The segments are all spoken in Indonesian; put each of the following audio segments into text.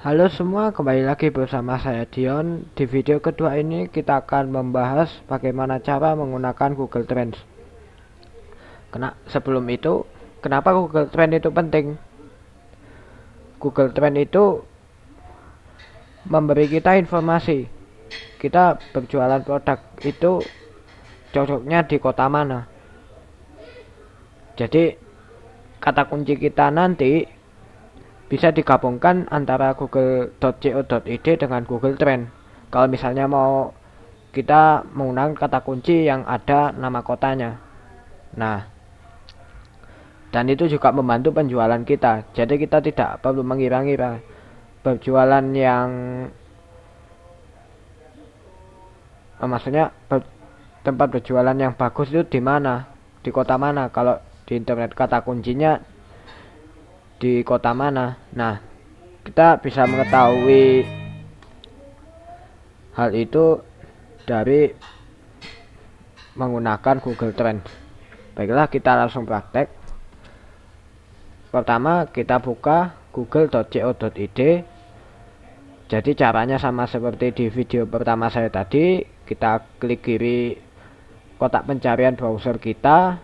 Halo semua, kembali lagi bersama saya Dion. Di video kedua ini kita akan membahas bagaimana cara menggunakan Google Trends. Sebelum itu, kenapa Google Trends itu penting? Google Trends itu memberi kita informasi. Kita berjualan produk itu cocoknya di kota mana. Jadi, kata kunci kita nanti bisa digabungkan antara google.co.id dengan Google Trend. Kalau misalnya mau kita menggunakan kata kunci yang ada nama kotanya. Nah, dan itu juga membantu penjualan kita. Jadi kita tidak perlu mengira-ngira berjualan yang maksudnya tempat berjualan yang bagus itu di mana, di kota mana. Kalau di internet kata kuncinya di kota mana. Nah, kita bisa mengetahui hal itu dari menggunakan Google Trends. Baiklah, kita langsung praktek. Pertama, kita buka google.co.id. Jadi caranya sama seperti di video pertama saya tadi. Kita klik kiri kotak pencarian browser kita,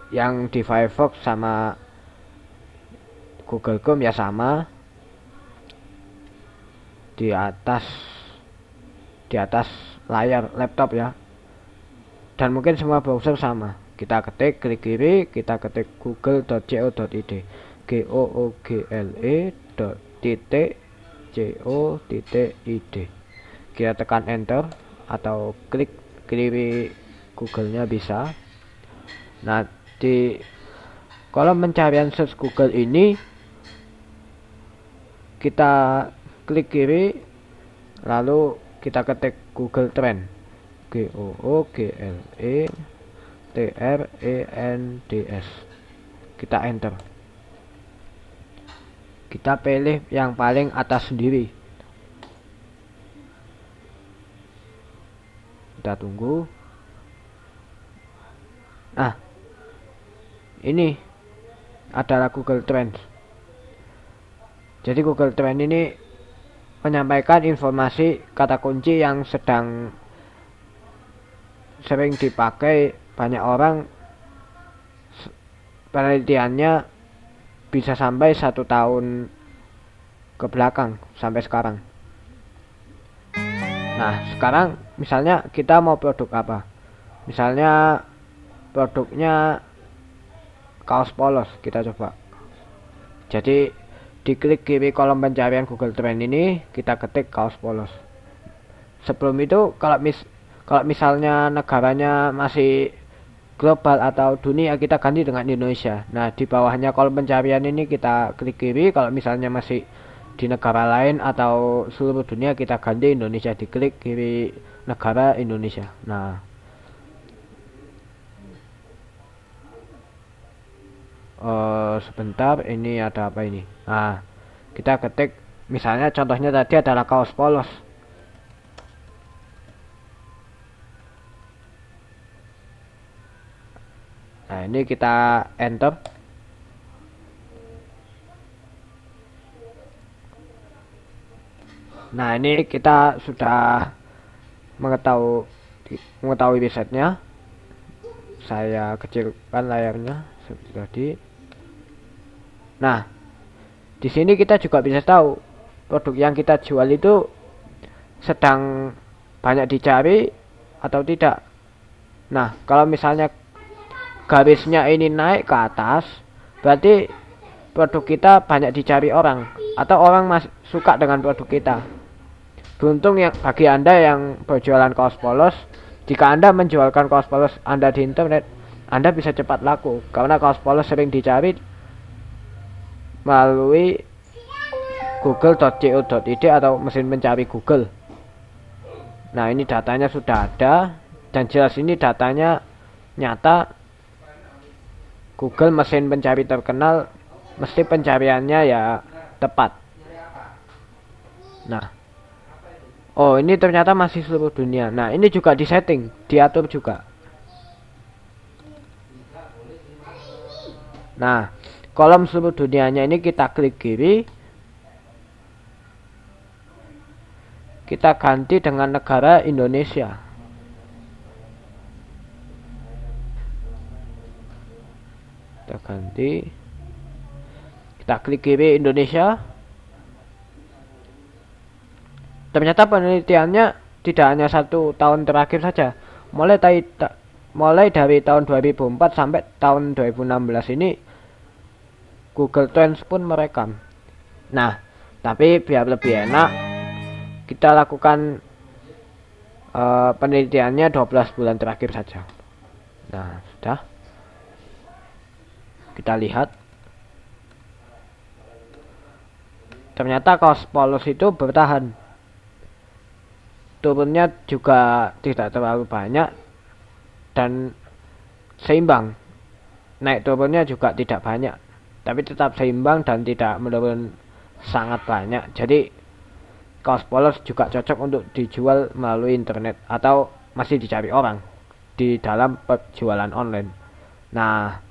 yang di Firefox sama Google Chrome ya sama, di atas layar laptop ya, dan mungkin semua browser sama. Kita ketik, klik kiri, kita ketik google.co.id, google.co.id. Kita tekan enter atau klik kiri Google-nya bisa. Nah, di kolom pencarian search Google ini kita klik kiri, lalu kita ketik Google Trend, GOOGLE TRENDS. Kita enter. Kita pilih yang paling atas sendiri. Kita tunggu. Nah, ini adalah Google Trends. Jadi Google Trends ini menyampaikan informasi kata kunci yang sedang sering dipakai banyak orang. Penelitiannya bisa sampai 1 tahun ke belakang sampai sekarang. Nah, sekarang misalnya kita mau produk apa? Misalnya produknya kaos polos, kita coba. Jadi diklik kiri kolom pencarian Google Trend ini, kita ketik kaos polos. Sebelum itu kalau misalnya negaranya masih global atau dunia, kita ganti dengan Indonesia. Nah, di bawahnya kolom pencarian ini kita klik kiri. Kalau misalnya masih di negara lain atau seluruh dunia, kita ganti Indonesia, diklik kiri negara Indonesia. Nah, sebentar, ini ada apa ini? Nah, kita ketik, misalnya contohnya tadi adalah kaos polos. Nah, ini kita enter. Nah, ini kita sudah mengetahui risetnya. Saya kecilkan layarnya seperti tadi. Nah, di sini kita juga bisa tahu produk yang kita jual itu sedang banyak dicari atau tidak. Nah, kalau misalnya garisnya ini naik ke atas, berarti produk kita banyak dicari orang, atau orang masih suka dengan produk kita. Beruntung yang bagi Anda yang berjualan kaos polos, jika Anda menjualkan kaos polos Anda di internet, Anda bisa cepat laku karena kaos polos sering dicari melalui google.co.id atau mesin pencari Google. Nah, ini datanya sudah ada dan jelas, ini datanya nyata. Google mesin pencari terkenal, mesti pencariannya ya tepat. Nah, oh, ini ternyata masih seluruh dunia. Nah, ini juga disetting, diatur juga. Nah, kolom seluruh dunianya ini kita klik kiri. kita ganti dengan negara Indonesia. Kita ganti, kita klik kiri Indonesia. Ternyata penelitiannya tidak hanya 1 tahun terakhir saja, mulai dari tahun 2004 sampai tahun 2016 ini Google Trends pun merekam. Nah, tapi biar lebih enak, kita lakukan penelitiannya 12 bulan terakhir saja. Nah, sudah. Kita lihat. Ternyata kaos polos itu bertahan. Turunnya juga tidak terlalu banyak dan seimbang. Naik turunnya juga tidak banyak, tapi tetap seimbang dan tidak menurun sangat banyak. Jadi kaos polos juga cocok untuk dijual melalui internet atau masih dicari orang di dalam penjualan online. Nah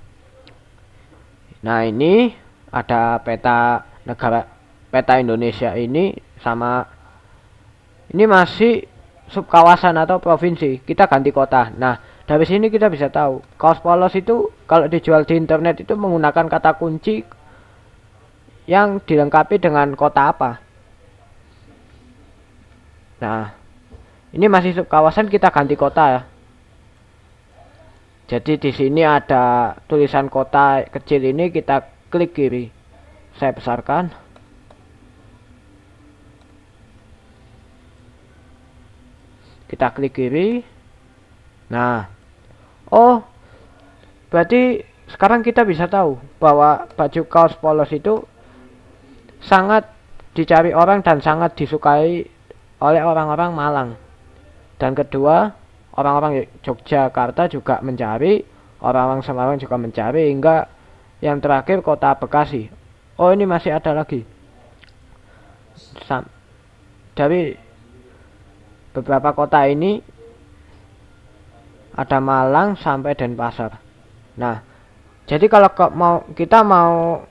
ini ada peta negara, peta Indonesia ini sama ini masih subkawasan atau provinsi. Kita ganti kota. Nah, dari sini kita bisa tahu kaos polos itu kalau dijual di internet itu menggunakan kata kunci yang dilengkapi dengan kota apa. Nah, ini masih subkawasan, kita ganti kota ya. Jadi di sini ada tulisan kota kecil ini, kita klik kiri. Saya besarkan. Kita klik kiri. Nah, oh, berarti sekarang kita bisa tahu bahwa baju kaos polos itu sangat dicari orang dan sangat disukai oleh orang-orang Malang. Dan kedua, orang-orang Yogyakarta juga mencari, orang-orang Semarang juga mencari, hingga yang terakhir kota Bekasi. Oh, ini masih ada lagi. Dari beberapa kota ini ada Malang sampai Denpasar. Nah, jadi kalau kita mau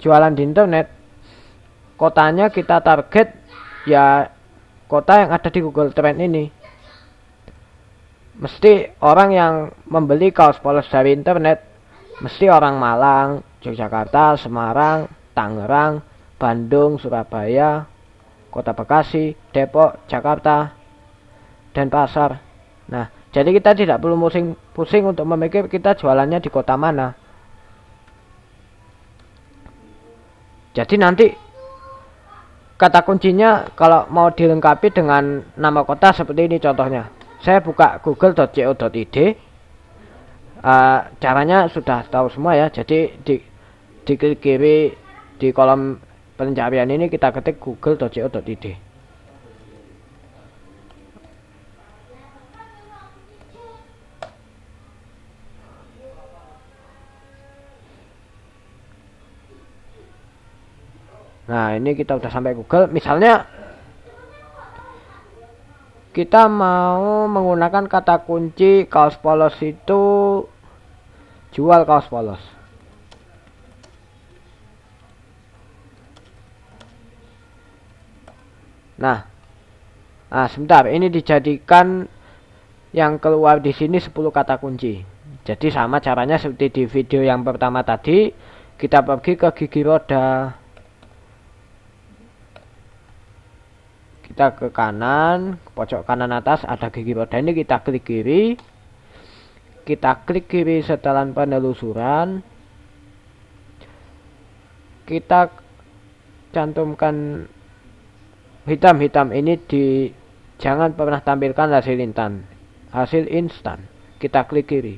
jualan di internet, kotanya kita target ya kota yang ada di Google Trend ini. Mesti orang yang membeli kaos polos dari internet mesti orang Malang, Yogyakarta, Semarang, Tangerang, Bandung, Surabaya, Kota Bekasi, Depok, Jakarta, Denpasar. Nah, jadi kita tidak perlu pusing untuk memikir kita jualannya di kota mana. Jadi nanti kata kuncinya kalau mau dilengkapi dengan nama kota seperti ini contohnya. Saya buka google.co.id. Caranya sudah tahu semua ya. Jadi di klik kiri di kolom pencarian ini kita ketik google.co.id. Nah, ini kita udah sampai Google. Misalnya kita mau menggunakan kata kunci kaos polos itu jual kaos polos. Nah, sebentar, ini dijadikan yang keluar di sini 10 kata kunci. Jadi sama caranya seperti di video yang pertama tadi, kita pergi ke gigi roda. Kita ke kanan, pojok kanan atas ada gigi roda ini, kita klik kiri. Kita klik kiri setelan penelusuran. Kita cantumkan hitam-hitam ini jangan pernah tampilkan hasil instan. Kita klik kiri.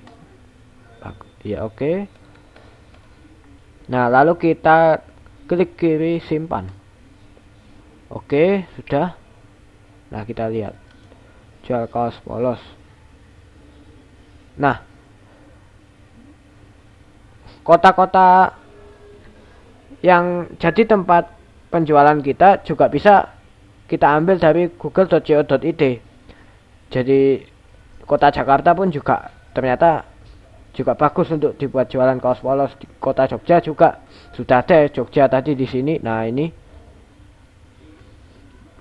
Ya, oke. Nah, lalu kita klik kiri simpan. Oke, sudah. Nah, kita lihat jual kaos polos. Nah, kota-kota yang jadi tempat penjualan kita juga bisa kita ambil dari google.co.id. Jadi kota Jakarta pun juga ternyata juga bagus untuk dibuat jualan kaos polos. Di kota Jogja juga sudah ada Jogja tadi di sini. Nah, ini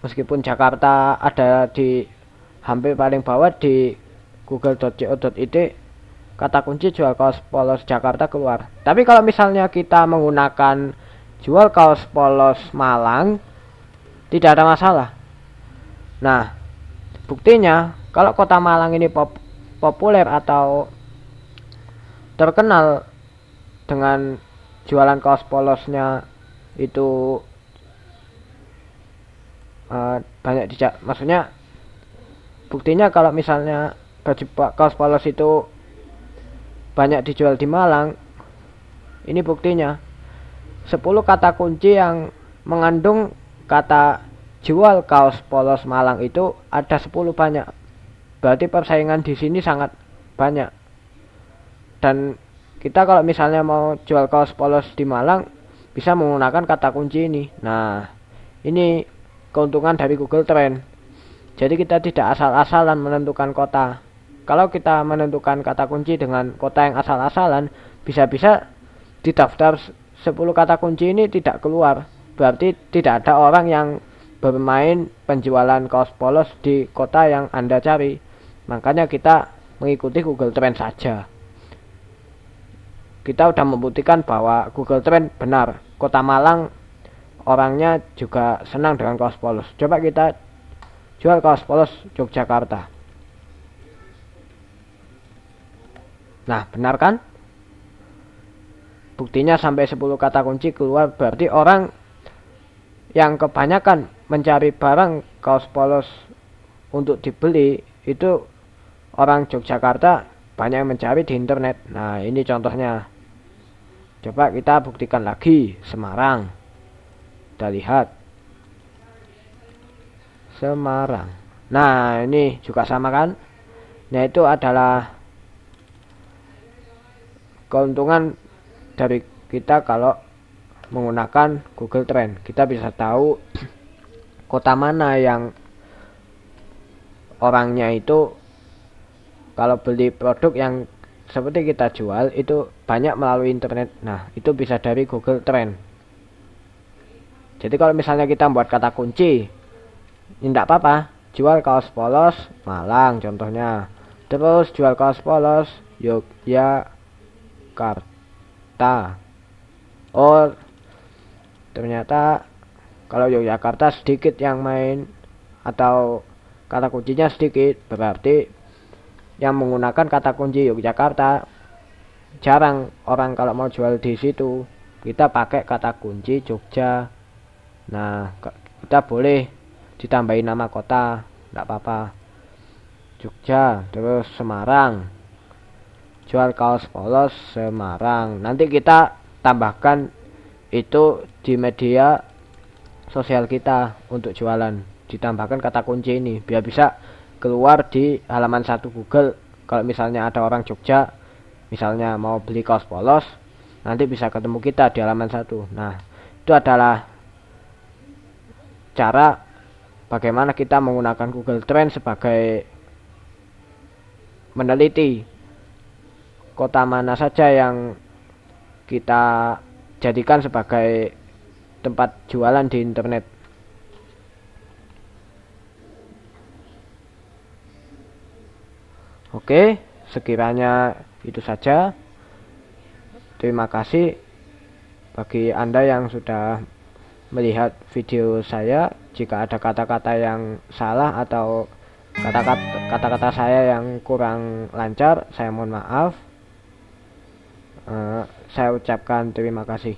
meskipun Jakarta ada di hampir paling bawah di google.co.id, kata kunci jual kaos polos Jakarta keluar. Tapi kalau misalnya kita menggunakan jual kaos polos Malang, tidak ada masalah. Nah, buktinya kalau kota Malang ini populer atau terkenal dengan jualan kaos polosnya itu banyak maksudnya buktinya kalau misalnya baju kaos polos itu banyak dijual di Malang, ini buktinya 10 kata kunci yang mengandung kata jual kaos polos Malang itu ada 10 banyak. Berarti persaingan di sini sangat banyak. Dan kita kalau misalnya mau jual kaos polos di Malang bisa menggunakan kata kunci ini. Nah, ini keuntungan dari Google Trend. Jadi kita tidak asal-asalan menentukan kota. Kalau kita menentukan kata kunci dengan kota yang asal-asalan, bisa-bisa di daftar 10 kata kunci ini tidak keluar. Berarti tidak ada orang yang bermain penjualan kaos polos di kota yang Anda cari. Makanya kita mengikuti Google Trend saja. Kita sudah membuktikan bahwa Google Trend benar. Kota Malang orangnya juga senang dengan kaos polos. Coba kita jual kaos polos Yogyakarta. Nah, benar kan? Buktinya sampai 10 kata kunci keluar. Berarti orang yang kebanyakan mencari barang kaos polos untuk dibeli itu orang Yogyakarta banyak yang mencari di internet. Nah, ini contohnya. Coba kita buktikan lagi. Semarang. Kita lihat Semarang. Nah, ini juga sama kan? Nah, itu adalah keuntungan dari kita kalau menggunakan Google Trend. Kita bisa tahu kota mana yang orangnya itu kalau beli produk yang seperti kita jual itu banyak melalui internet. Nah, itu bisa dari Google Trend. Jadi kalau misalnya kita membuat kata kunci, tidak apa-apa, jual kaos polos Malang contohnya, terus jual kaos polos Yogyakarta. Oh, ternyata kalau Yogyakarta sedikit yang main atau kata kuncinya sedikit, berarti yang menggunakan kata kunci Yogyakarta jarang orang kalau mau jual di situ. Kita pakai kata kunci Jogja. Nah, kita boleh ditambahin nama kota, tidak apa-apa. Jogja, terus Semarang. Jual kaos polos Semarang. Nanti kita tambahkan itu di media sosial kita untuk jualan. Ditambahkan kata kunci ini biar bisa keluar di halaman 1 Google. Kalau misalnya ada orang Jogja misalnya mau beli kaos polos, nanti bisa ketemu kita di halaman 1. Nah, itu adalah cara bagaimana kita menggunakan Google Trend sebagai meneliti kota mana saja yang kita jadikan sebagai tempat jualan di internet. Oke, sekiranya itu saja. Terima kasih bagi Anda yang sudah melihat video saya. Jika ada kata-kata yang salah atau kata-kata saya yang kurang lancar, saya mohon maaf. Saya ucapkan terima kasih.